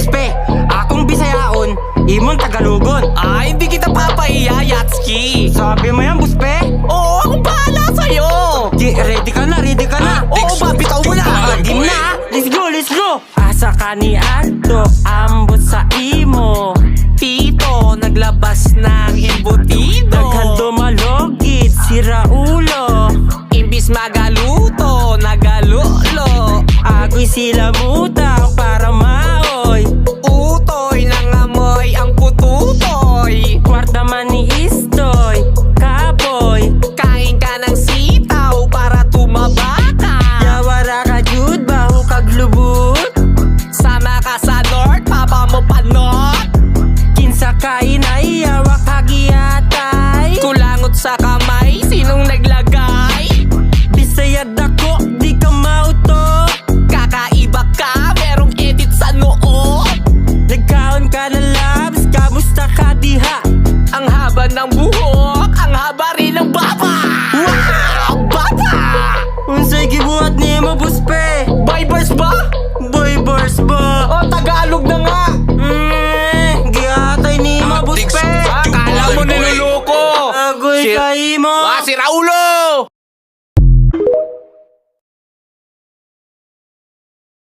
Buspe, akong Bisayaon, imong Tagalogon. Ay, hindi kita papahiya, Yatski. Sabi mo yan, Buspe? Oo, akong bahala sa'yo. Ready ka na, ready ka na. Oo ba, bitaw mo na. Game na, let's go, let's go. Asa ka ni Aldo, ambot sa imo. Tito, naglabas ng embutido. Naghando malogit, si Raulo. Imbis magaluto, nagalulo. Agoy sila mutang para maoy. Utoy, nangamoy ang pututoy. Kwarta man ni Istoy, kapoy. Kain ka ng sitaw para tumaba ka. Yawara ka jud, baho kaglubot. Sama ka sa North, papa mo panot. Kinsa kain ay yawa kagiyatay. Kulangot sa kamay, sinong naglagay? Bisayad ako, di ka mauto. Kakaiba ka, merong edit sa noo. Nagkaon ka na labs, kamusta ka diha? Ang haba ng buhok, ang haba rin ng baba. Wow, baba! Unsay gibuhat nimo, Buspe? By bars ba? Boy bars ba? O Tagalog na nga. Gihatay nimo, Buspe. Akala mo niloloko. Agoy Si- ka imo. Si Raulo!